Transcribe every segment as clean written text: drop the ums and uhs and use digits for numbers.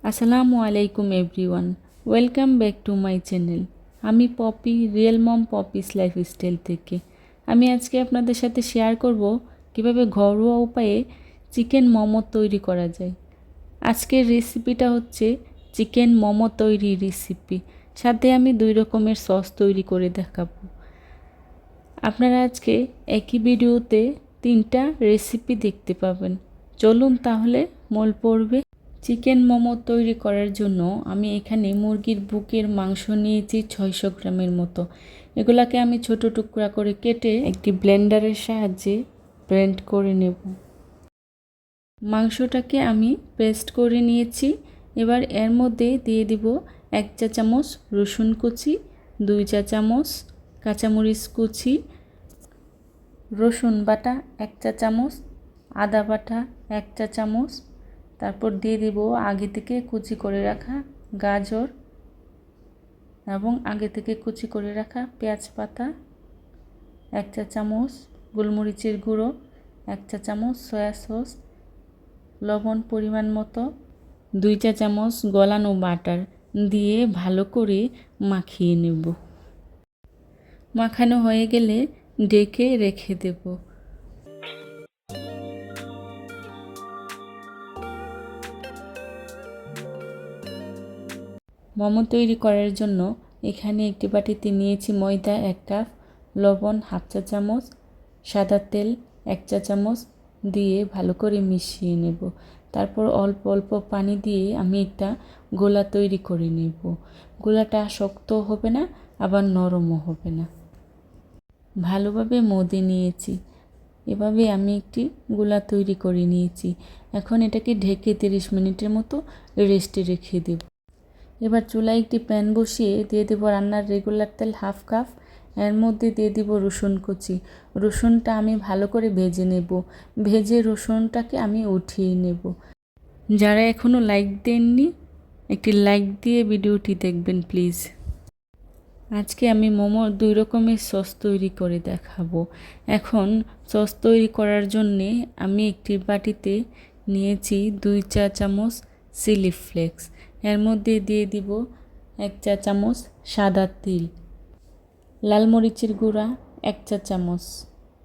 আসসালামু আলাইকুম everyone, welcome back to my channel. আমি পপি, রিয়েল মম পপিস লাইফস্টাইল থেকে। আমি আজকে আপনাদের সাথে শেয়ার করব কিভাবে ঘরোয়া উপায়ে চিকেন মোমো তৈরি করা যায়। আজকের রেসিপিটা হচ্ছে চিকেন মোমো তৈরি রেসিপি, সাথে আমি 2 রকমের সস তৈরি করে দেখাবো। আপনারা আজকে একই ভিডিওতে 3টা রেসিপি দেখতে পাবেন। চলুন তাহলে মূল পর্বে। চিকেন মোমো তৈরি করার জন্য আমি এখানে মুরগির বুকের মাংস নিয়েছি 600 গ্রামের মতো। এগুলাকে আমি ছোট টুকরা করে কেটে একটি ব্লেন্ডারের সাহায্যে ব্লেন্ড করে নেব। মাংসটাকে আমি পেস্ট করে নিয়েছি। এবার এর মধ্যে দিয়ে দিব 1 চা চামচ রসুন কুচি, 2 চা চামচ কাঁচামরিচ কুচি, রসুন বাটা 1 চা চামচ, আদা বাটা 1 চা চামচ, তারপর দিয়ে দিব আগে থেকে কুচি করে রাখা গাজর এবং আগে থেকে কুচি করে রাখা পেঁয়াজ পাতা, 1 চা চামচ গোলমরিচের গুঁড়ো, 1 চা চামচ সয়া সস, লবণ পরিমাণ মতো, 2 চা চামচ গলানো বাটার দিয়ে ভালো করে মাখিয়ে নেব। মাখানো হয়ে গেলে ঢেকে রেখে দেব। মোমো তৈরি করার জন্য এখানে একটি বাটিতে নিয়েছি ময়দা 1 কাপ, লবণ 1/2 চা চামচ, সাদা তেল 1 চা চামচ দিয়ে ভালো করে মিশিয়ে নেব। তারপর অল্প অল্প পানি দিয়ে আমি একটা গোলা তৈরি করে নেব। গোলাটা শক্ত হবে না, আবার নরমও হবে না। ভালোভাবে মধে নিয়েছি। এভাবে আমি একটি গোলা তৈরি করে নিয়েছি। এখন এটাকে ঢেকে 30 মিনিটের মতো রেস্টে রেখে দেব। এবার চুলায় একটি প্যান বসিয়ে দিয়ে দেব রান্নার রেগুলার তেল 1/2 কাপ। এর মধ্যে দিয়ে দিব রসুন কুচি। রসুনটা আমি ভালো করে ভেজে নেব। ভেজে রসুনটাকে আমি উঠিয়ে নেব। যারা এখনও লাইক দেননি, একটি লাইক দিয়ে ভিডিওটি দেখবেন প্লিজ। আজকে আমি মোমোর 2 রকমের সস তৈরি করে দেখাবো। এখন সস তৈরি করার জন্যে আমি একটি বাটিতে নিয়েছি 2 চা চামচ চিলি ফ্লেক্স। এর মধ্যে দিয়ে দিব 1 চা চামচ সাদা তিল, লাল মরিচের গুঁড়া 1 চা চামচ,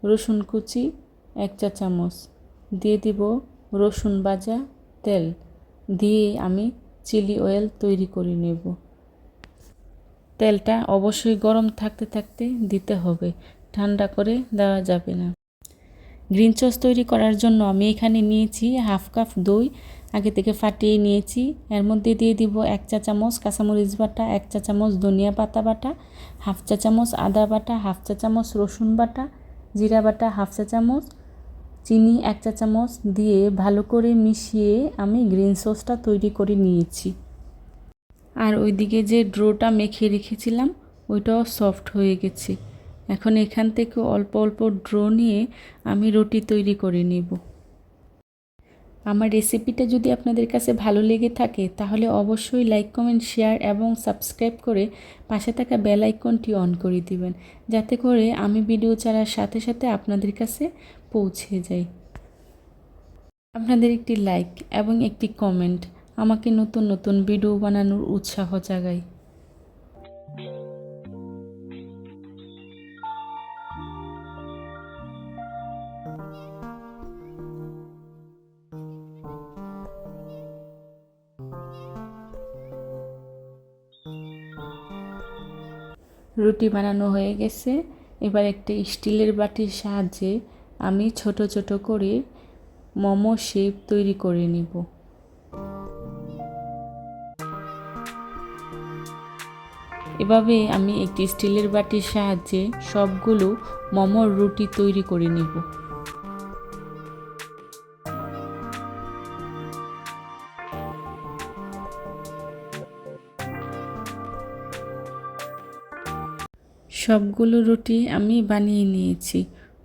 রসুন কুচি 1 চা চামচ, দিয়ে দিব রসুন ভাজা তেল, দিয়ে আমি চিলি অয়েল তৈরি করে নেব। তেলটা অবশ্যই গরম থাকতে থাকতে দিতে হবে, ঠান্ডা করে দেওয়া যাবে না। গ্রিন সস তৈরি করার জন্য আমি এখানে নিয়েছি 1/2 কাপ দই, আগে থেকে ফাটিয়ে নিয়েছি। এর মধ্যে দিয়ে দিব 1 চা চামচ কাঁচামরিচ বাটা, 1 চা চামচ ধনিয়া পাতা বাটা, 1/2 চা চামচ আদা বাটা, 1/2 চা চামচ রসুন বাটা, জিরা বাটা 1/2 চা চামচ, চিনি 1 চা চামচ দিয়ে ভালো করে মিশিয়ে আমি গ্রিন সসটা তৈরি করে নিয়েছি। আর ওইদিকে যে ডোটা মেখে রেখেছিলাম ওইটাও সফট হয়ে গেছে। এখন এখান থেকে অল্প অল্প ডো নিয়ে আমি রুটি তৈরি করে নেব। আমার রেসিপিটা যদি আপনাদের কাছে ভালো লেগে থাকে তাহলে অবশ্যই লাইক, কমেন্ট, শেয়ার এবং সাবস্ক্রাইব করে পাশে থাকা বেল আইকনটি অন করে দিবেন, যাতে করে আমি ভিডিও ছাড়ার সাথে সাথে আপনাদের কাছে পৌঁছে যায়। আপনাদের একটি লাইক এবং একটি কমেন্ট আমাকে নতুন নতুন ভিডিও বানানোর উৎসাহ জাগায়। রুটি বানানো হয়ে গেছে। এবার একটি স্টিলের বাটির সাহায্যে আমি ছোট ছোট করে মোমো শেপ তৈরি করে নেব। এভাবে আমি একটি স্টিলের বাটির সাহায্যে সবগুলো মোমোর রুটি তৈরি করে নেব। সবগুলো রুটি আমি বানিয়ে নিয়েছি।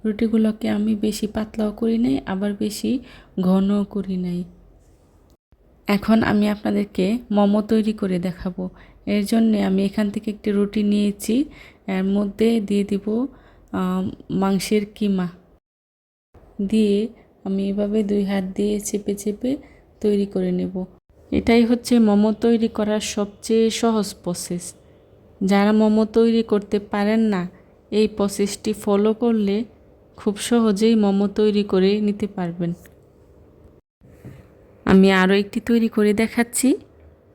রুটিগুলোকে আমি বেশি পাতলাও করি নাই, আবার বেশি ঘনও করি নাই। এখন আমি আপনাদেরকে মোমো তৈরি করে দেখাবো। এর জন্যে আমি এখান থেকে একটি রুটি নিয়েছি। এর মধ্যে দিয়ে দিব মাংসের কিমা দিয়ে আমি এভাবে 2 হাত দিয়ে চেপে চেপে তৈরি করে নেব। এটাই হচ্ছে মোমো তৈরি করার সবচেয়ে সহজ প্রসেস। যারা মোমো তৈরি করতে পারেন না, এই প্রসেসটি ফলো করলে খুব সহজেই মোমো তৈরি করে নিতে পারবেন। আমি আরও একটি তৈরি করে দেখাচ্ছি।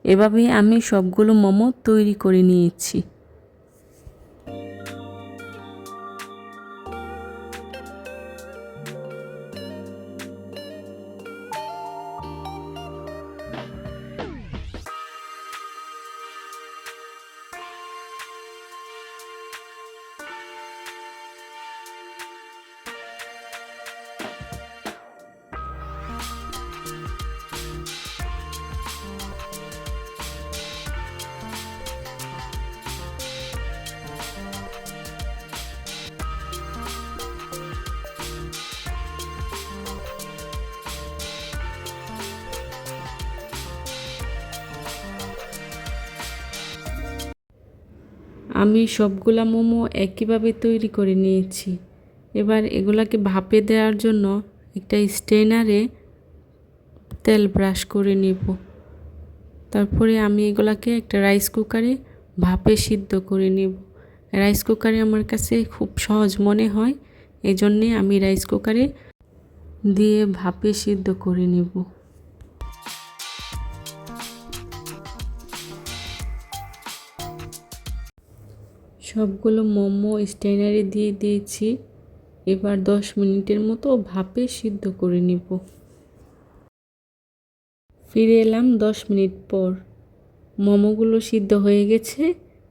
এভাবেই আমি সবগুলো মোমো তৈরি করে নিয়েছি। আমি সবগুলা মোমো একইভাবে তৈরি করে নিয়েছি। এবার এগুলাকে ভাপে দেওয়ার জন্য একটা স্ট্রেনারে তেল ব্রাশ করে নেব। তারপরে আমি এগুলাকে একটা রাইস কুকারে ভাপে সিদ্ধ করে নেব। রাইস কুকারে আমার কাছে খুব সহজ মনে হয়, এজন্যে আমি রাইস কুকারে দিয়ে ভাপে সিদ্ধ করে নেব। সবগুলো মোমো স্ট্রেনারে দিয়ে দিয়েছি। এবার 10 মিনিটের মতো ভাপে সিদ্ধ করে নিব। ফিরে এলাম 10 মিনিট পর। মোমোগুলো সিদ্ধ হয়ে গেছে।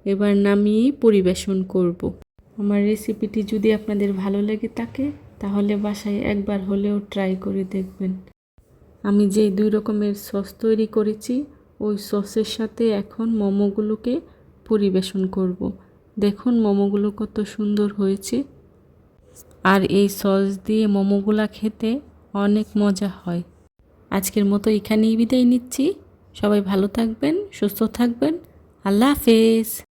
এবার নামিয়ে পরিবেশন করব। আমার রেসিপিটি যদি আপনাদের ভালো লেগে থাকে তাহলে বাসায় একবার হলেও ট্রাই করে দেখবেন। আমি যে 2 রকমের সস তৈরি করেছি ওই সসের সাথে এখন মোমোগুলোকে পরিবেশন করব। দেখুন মোমোগুলো কত সুন্দর হয়েছে। আর এই সস দিয়ে মোমোগুলা খেতে অনেক মজা হয়। আজকের মতো এখানেই বিদায় নিচ্ছি। সবাই ভালো থাকবেন, সুস্থ থাকবেন। আল্লাহ হাফেজ।